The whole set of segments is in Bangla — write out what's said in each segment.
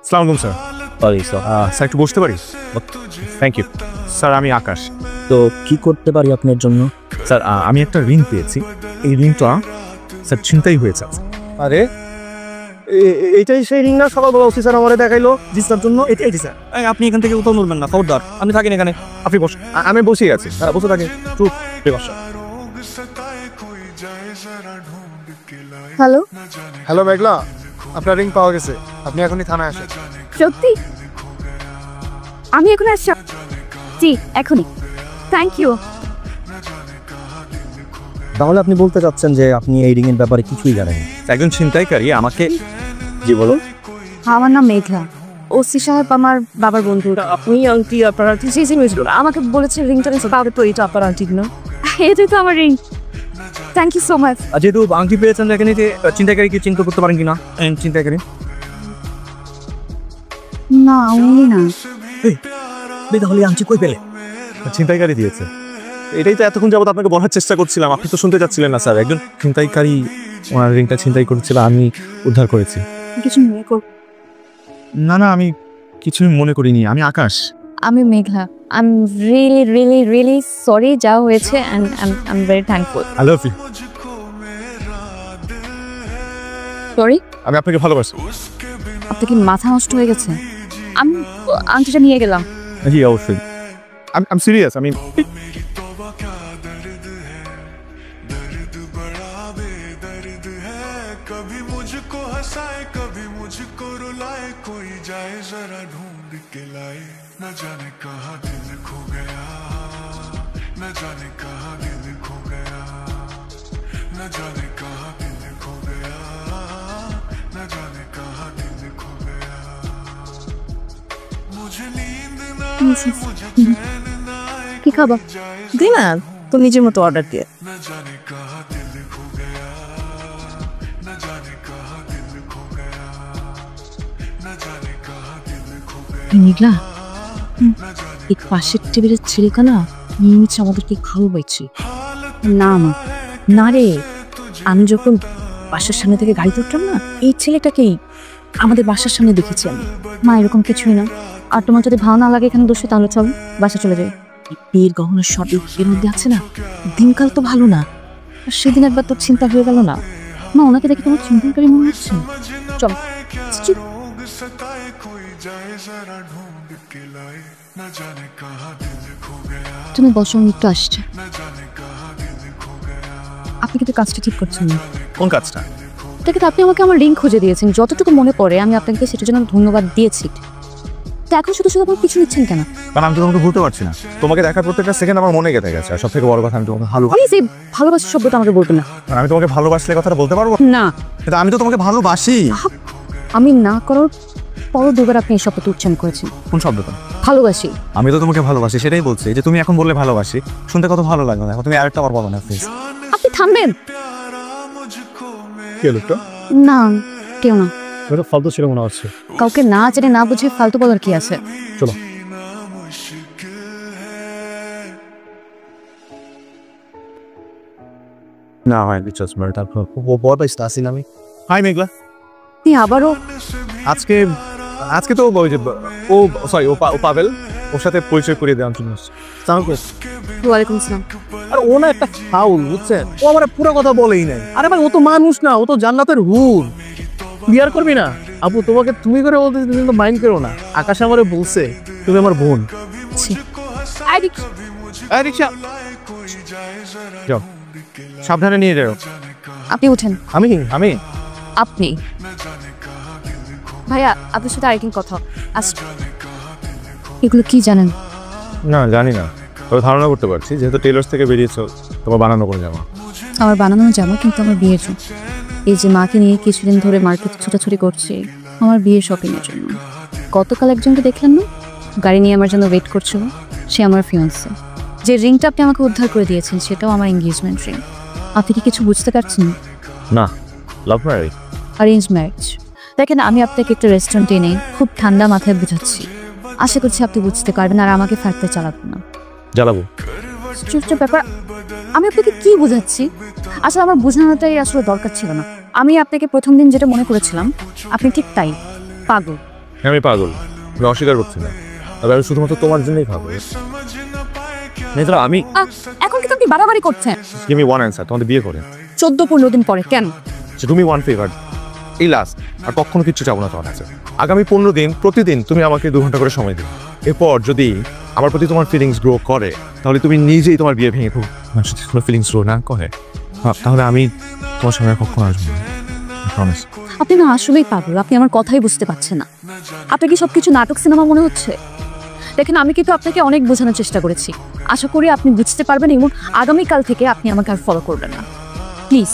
আসসালামু আলাইকুম স্যার। স্যার একটু বসতে পারি? Thank you sir. আমি আকাশ। তো কি করতে পারি আপনার জন্য? স্যার আমি একটা রিং পেয়েছি, এই রিংটা স্যার ছিনতাই হয়েছে। আরে এইটাই সেই রিং না সকালবেলা অফিসার আমারে দেখাইলো জিসার জন্য? এটাই স্যার। আপনি এখান থেকে কোথাও নড়বেন না, খবরদার। আপনি থাকেন এখানে, আপনি বসুন। আমি বসেই আছি। হ্যাঁ বসে থাকেন, চুপ বসা। হ্যালো হ্যালো মেঘলা, আপনার রিং পাওয়া গেছে, আপনি এখনই থানায় আসেন। সত্যি? আমি এখন আসছি। জি এখনই, থ্যাংক ইউ। তাহলে আপনি বলতে চাচ্ছেন যে আপনি এই রিং এর ব্যাপারে কিছুই জানেন না? একজন ছিনতাইকারী আমাকে। জি বলুন। আমার নাম মেঘলা, ওসি সাহেব আমার বাবার বন্ধু। আপনি আন্টি আপনার আন্টি আমাকে বলেছে রিংটা পাবে তো, এটা আপনার আন্টি না? এটাই তো আমার ring. Thank you so much. যেহেতু আংটি পেয়েছেন, দেখেন যে চিন্তাকারীকে চিন্তা করতে পারেন কিনা চিন্তাকারী? না উনি না। তাহলে আংটি কই পেলে? ছিনতাইকারী দিয়েছে। এটাই তো এতক্ষণ যাবত আপনাকে বলার চেষ্টা করছিলাম, আপনি তো শুনতে চাচ্ছিলেন না। স্যার একজন ছিনতাইকারী ওনার রিংটা ছিনতাই করেছিল, আমি উদ্ধার করেছি। কিছু মনে কর। না না, আমি কিছুই মনে করিনি। আমি আকাশ। আমি Meghla. I am really really really sorry যা হয়েছে, and I am very thankful. I love you. Sorry? আমি আপনাকে ভালোবাসি। আপনার কি মাথা নষ্ট হয়ে গেছে? আমি আংটিটা নিয়ে গেলাম। জি অবশ্যই। আমি সিরিয়াস। আমি कभी मुझको हंसाए कभी मुझको रुलाए, कोई जाए जरा ढूंढ के लाए, न जाने कहाँ दिल खो गया, न जाने कहाँ दिल खो गया, न जाने कहाँ दिल खो गया, न जाने कहाँ दिल खो गया, मुझे नींद ना आए मुझे चैन ना आए, কি খাবা? দিই না তো নিজের মতো অর্ডার দিয়ে। न जाने कहाँ दिल खो गया, न जाने कहाँ दिल खो गया, न जाने कहाँ दिल खो गया, মেঘলা, न जाने এই পাশের টেবিলের ছেলেটা না নিচে আমাদেরকে খাওয়া পাইছি। না মা, না রে, আমি যখন বাসার সামনে থেকে গাড়ি ধরতাম না, এই ছেলেটাকেই আমাদের বাসার সামনে দেখেছি আমি। মা এরকম কিছুই না। আর তোমার যদি ভালো না লাগে এখানে দোষে, তাহলে চল বাসা চলে যাই। এই বিয়ের গহনার সঠিক এর মধ্যে আছে না, দিনকাল তো ভালো না। আর সেদিন একবার তোর চিন্তা হয়ে গেল না? মা ওনাকে দেখে তোমার চিন্তাকারী মনে হচ্ছে। চল। रोग सताए, कोई जाए जरा ढूंढ के लाए, न जाने कहाँ दिल खो गया, তুমি বসো, আমি একটু আসছে। न जाने कहाँ दिल खो गया, আপনি কিন্তু কাজটা ঠিক করছেন না। কোন কাজটা? দেখে তো আপনি আমাকে আমার রিং খুঁজে দিয়েছেন, যতটুকু মনে পড়ে আমি আপনাকে সেটার জন্য ধন্যবাদ দিয়েছি। তো এখন শুধু শুধু আপনি কিছু নিচ্ছেন কেন? কারণ আমি তো তোমাকে ভুলতে পারছি না। তোমাকে দেখার প্রত্যেকটা সেকেন্ড আমার মনে গেঁথে গেছে। আর সব থেকে বড় কথা, আমি তোমাকে প্লিজ এই ভালোবাসার শব্দটা আমাকে বলবেন না। আমি তোমাকে ভালোবাসলে কথাটা বলতে পারবো না, কিন্তু আমি তো তোমাকে ভালোবাসি। আমি না করার পরও দুবার আপনি এই শব্দটা উচ্চারণ করেছেন। কোন শব্দটা? ভালোবাসি। আমি তো তোমাকে ভালোবাসি, সেটাই বলছি। এই যে তুমি এখন বললে ভালোবাসি, শুনতে কত ভালো লাগলো। এখন তুমি আরেকটা বার বলো না প্লিজ। আপনি থামবেন? কি লোকটা? না কেউ না। এটা ফালতু ছিল মনে হচ্ছে। কাউকে না জেনে না বুঝে ফালতু বলার কি আছে? চলো। না হয় বিশ্বাস মেরে তারপর। বড় পাইছি আসিন আমি। হাই মেঘলা। আপনি আবারও? আজকে আজকে তো ওই যে ও সরি ও পাবেল, ওর সাথে পরিচয় করিয়ে দেওয়ার জন্য আসছে। ওয়ালাইকুম আসসালাম। আর ও না একটা ফাউল, বুঝছেন? ও আমার পুরো কথা বলেই নাই। আরে ভাই ও তো মানুষ না, ও তো জান্নাতের হুর। বিয়ার করবি না? আপু তোমাকে তুমি করে বলতে, তুমি তো মাইন্ড করো না। আকাশ আমারে বলছে তুমি আমার বোন। এই রিকশা যাও, সাবধানে নিয়ে যাও। আপনি উঠেন। আমি আপনি ভাইয়া, আপনার সাথে আরেকদিন কথা। এগুলো কি জানেন? না জানি না, তবে ধারণা করতে পারছি যেহেতু টেলার্স থেকে বেরিয়েছো, তোমার বানানো করে জামা। আমার বানানো জামা, কিন্তু আমার বিয়ের জন্য। এই যে মাকে নিয়ে কিছুদিন ধরে মার্কেটে ছোটাছুটি করছি আমার বিয়ের শপিংয়ের জন্য। গতকাল একজনকে দেখলেন না, গাড়ি নিয়ে আমার জন্য ওয়েট করছিল, সে আমার ফিয়ান্সে। যে রিংটা আপনি আমাকে উদ্ধার করে দিয়েছেন সেটাও আমার এঙ্গেজমেন্ট রিং। আপনি কি কিছু বুঝতে পারছেন? না, লাভ ম্যারেজ। Arrange marriage. দেখেন, আমি আপনাকে একটা রেস্টুরেন্টে এনে খুব ঠান্ডা মাথায় বুঝাচ্ছি, আশা করছি আপনি বুঝতে পারবেন আর আমাকে ফাঁকতে চালাবেন না। জ্বালাবো? চুপচাপ ব্যাপার। আমি আপনাকে কি বোঝাচ্ছি? আসলে আমার বোঝানোটাই আসলে দরকার ছিল না। আমি আপনাকে প্রথম দিন যেটা মনে করেছিলাম আপনি ঠিক তাই, পাগল। আমি পাগল, আমি অস্বীকার করছি না, তবে আমি শুধুমাত্র তোমার জন্যই পাগল। নেত্রা, আমি এখন কিন্তু আপনি বাড়াবাড়ি করছেন। গিভ মি ওয়ান অ্যান্সার, তোমাদের বিয়ে করে 14-15 দিন পরে কেন? তুমি ওয়ান ফেভার, এই লাস্ট, আর কখনো কিচ্ছু চাবো না তোমার কাছে। আগামী 15 দিন প্রতিদিন তুমি আমাকে 2 ঘন্টা করে সময় দিও। এরপর যদি আমার প্রতি তোমার ফিলিংস গ্রো করে, তাহলে তুমি নিজেই তোমার বিয়ে ভেঙে ফেলো। আমার সাথে তোমার ফিলিংস গ্রো না করে, তাহলে আমি তোমার সঙ্গে কখনো আসবো না, প্রমিস। আপনি না আসলেই পাগল, আপনি আমার কথাই বুঝতে পারছেন না। আপনার কি সবকিছু নাটক সিনেমা মনে হচ্ছে? দেখেন, আমি কিন্তু আপনাকে অনেক বোঝানোর চেষ্টা করেছি, আশা করি আপনি বুঝতে পারবেন এবং আগামীকাল থেকে আপনি আমাকে আর ফলো করবেন না, প্লিজ।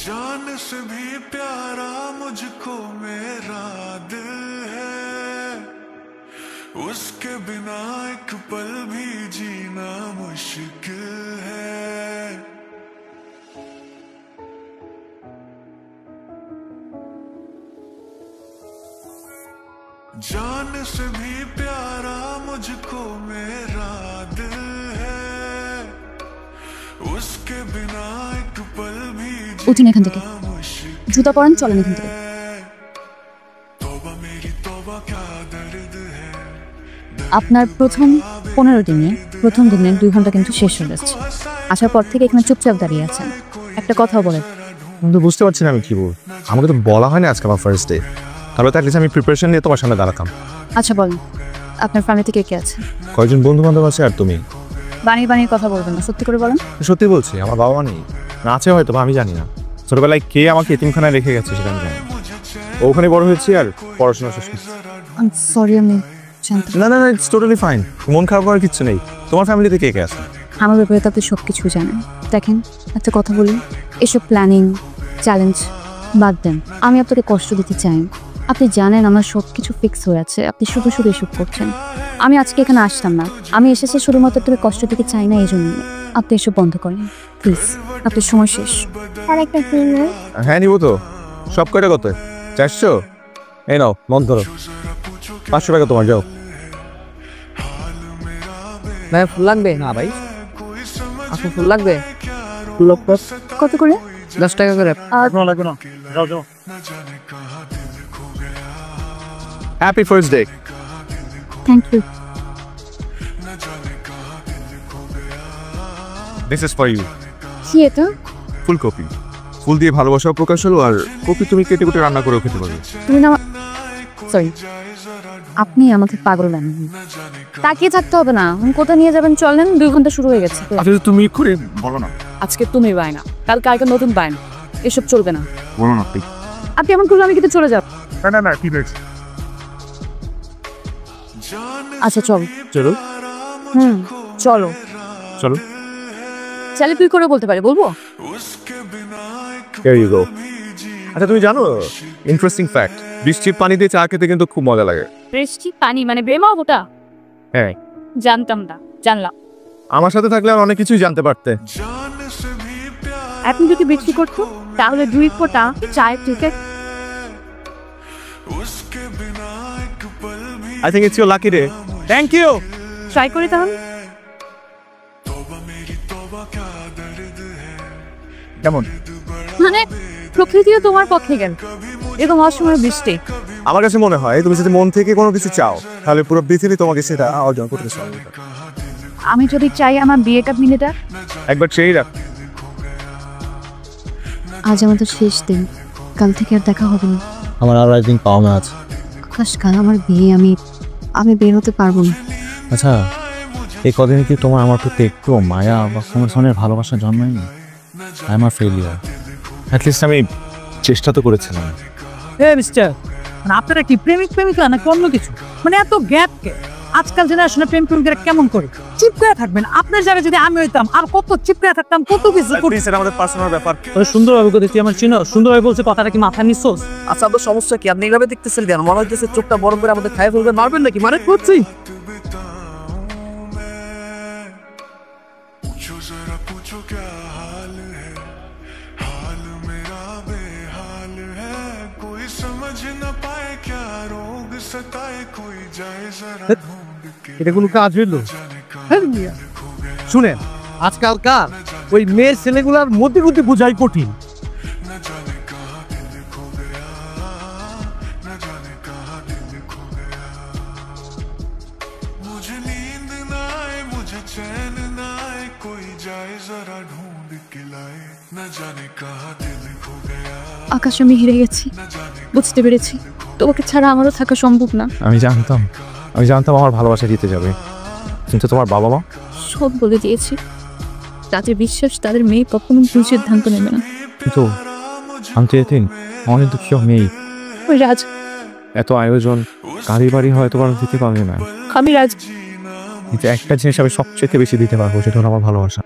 जान से भी प्यारा मुझको मेरा दिल है, उसके बिना एक पल भी जीना मुश्किल है। जान से भी प्यारा मुझको मेरा दिल है, उसके बिना एक पल भी উঠুন এখান থেকে, জুতা পরেন, চলেন এখান থেকে। तौबा मेरी तौबा क्या दर्द है। আপনার প্রথম 15 দিনে প্রথম দিনের 2 ঘন্টা কিন্তু শেষ হয়ে যাচ্ছে। আসার পর থেকে এখানে চুপচাপ দাঁড়িয়ে আছেন, একটা কথাও বলেন। আমি তো বুঝতে পারছি না আমি কি বলবো। আমাকে তো বলা হয় না আজকে আমার ফার্স্ট ডে, তাহলে তো অ্যাটলিস্ট আমি প্রিপারেশন নিয়ে তোমার সামনে দাঁড়াতাম। আচ্ছা বলেন, আপনার ফ্যামিলি থেকে কে আছে? কয়েকজন বন্ধু বান্ধব আছে, আর তুমি। বানিয়ে বানিয়ে কথা বলবেন না, সত্যি করে বলেন। সত্যি বলছি, আমার বাবা মা নেই, না আছে হয়তো বা আমি জানি না। ছোটবেলায় কে আমাকে এতিমখানায় রেখে গেছে সেটা আমি জানি না। ওখানে বড় হয়েছি আর পড়াশোনা শেষ করছি। সরি, আমি জানতাম না না না, ইটস টোটালি ফাইন, মন খারাপ করার কিছু নেই। তোমার ফ্যামিলিতে কে কে আছে? আমার ব্যাপারে তো আপনি সব কিছু জানেন। দেখেন, একটা কথা বলি, এসব প্ল্যানিং চ্যালেঞ্জ বাদ দেন, আমি আপনাকে কষ্ট দিতে চাই। আপনি জানেন আমার সব কিছু ফিক্স হয়ে আছে, আপনি শুধু শুধু এসব করছেন। আমি আজকে এখানে আসতাম না, আমি এসেছি শুধুমাত্র আপনাকে কষ্ট দিতে চাই না, এই জন্য। আপনি এসব বন্ধ করেন প্লিজ, আপনার সময় শেষ। আর একটা হ্যাঁ নিবো তো। সব কয়টা কত? 400? এই নাও, মন ধরো, 500 টাকা তোমার, যাও। ভাই ফুল লাগবে? না ভাই, আপু ফুল লাগবে? কত করে? 10 টাকা করে। লাগবে না, যাও যাও। Happy first day. Thank you. This is for you. কি এটা? ফুলকপি। ফুল দিয়ে ভালোবাসা প্রকাশ হলো, আর কপি তুমি কেটে কেটে রান্না করেও খেতে পারবে। তুমি না, সরি, আপনি আমাকে পাগল বানান। তাকিয়ে থাকতে হবে না, আমি কোথায় নিয়ে যাবেন চলেন, 2 ঘন্টা শুরু হয়ে গেছে। আচ্ছা তুমি করে বলো না। আজকে তুমি বায়না, কালকে আরেকটা নতুন বায়না, এসব চলবে না। বলো না প্লিজ। আপনি এমন করলে আমি কিন্তু চলে যাব। না না না, ঠিক আছে। আচ্ছা চলো। চলো চলো চলো। চাইলে তুই করে বলতে পারি, বলবো? Here you go. আচ্ছা তুমি জানো ইন্টারেস্টিং ফ্যাক্ট, বৃষ্টির পানি দিয়ে চা খেতে কিন্তু খুব মজা লাগে। বৃষ্টি পানি মানে বেমা ওটা? হ্যাঁ, জানতাম না, জানলাম। আমার সাথে থাকলে আর অনেক কিছুই জানতে পারতে। আপনি যদি বৃষ্টি করতো তাহলে 2 ফোঁটা চায়ের থেকে। I think it's your lucky day. Thank you. Try করি তাহলে। কেমন? মানে প্রকৃতিও তোমার পক্ষে গেল এরকম অসময় বৃষ্টি। আমার কাছে মনে হয় তুমি যদি মন থেকে কোনো কিছু চাও, তাহলে পুরো পৃথিবী তোমাকে সেটা অর্জন করতে সহায়তা করে। আমি যদি চাই আমার বিয়েটা মিনিটা, একবার সেই রাখ। আজ আমাদের শেষ দিন, কাল থেকে আর দেখা হবে না। আমার আর একদিন পাওনা আছে। আকাশ, কাল আমার বিয়ে, আমি বের হতে পারবো না। আচ্ছা, এই কদিনে কি তোমার আমার প্রতি একটু মায়া বা কোনো ধরনের ভালোবাসা জন্মায়নি? I am a failure. At least আমি চেষ্টা তো করেছিলাম। মিস্টার, মানে আপনারা কি প্রেমিক প্রেমিকা নাকি অন্য কিছু? মানে এত গ্যাপ কে? আজকাল জেনারেশনে প্রেম প্রেমিকরা কেমন করে চিপ করে থাকবেন? আপনার জায়গায় যদি আমি হইতাম আর কত চিপ করে থাকতাম, কত কিছু করতাম। এটা আমাদের পার্সোনাল ব্যাপার। সুন্দরভাবে কথা তুই আমার চিনো, সুন্দরভাবে বলছে, কথাটা কি মাথা নিছোস? আচ্ছা, আপনার সমস্যা কি? আপনি এইভাবে দেখতেছেন কেন? মনে হচ্ছে চোখটা বড় করে আমাদের খাই ফেলবেন, মারবেন নাকি? মানে করছি। पूछो जरा पूछो क्या हाल है, हाल मेरा बेहाल है, कोई समझ न पाए क्या रोग सताए, कोई जाए जरा ढूंढ के। এটা কোনো কাজ হইলো? শুনেন, আজকালকার ওই মেয়ে ছেলেগুলার মধ্যে বুঝাই কঠিন। আকাশ, আমি হেরে গেছি, বুঝতে পেরেছি তোমাকে ছাড়া আমারও থাকা সম্ভব না। আমি জানতাম আমার ভালোবাসা জিতে যাবে, কিন্তু তোমার বাবা মা সব বলে দিয়েছি, তাদের বিশ্বাস তাদের মেয়ে কখনো ভুল সিদ্ধান্ত নেবে না। কিন্তু আমি তো এতিম, অনেক দুঃখী মেয়ে। ওই রাজ, এত আয়োজন, গাড়ি বাড়ি হয়তো আর দিতে পারবে না, আমি রাজ। কিন্তু একটা জিনিস আমি সবচেয়ে বেশি দিতে পারবো, সেটা হলো আমার ভালোবাসা।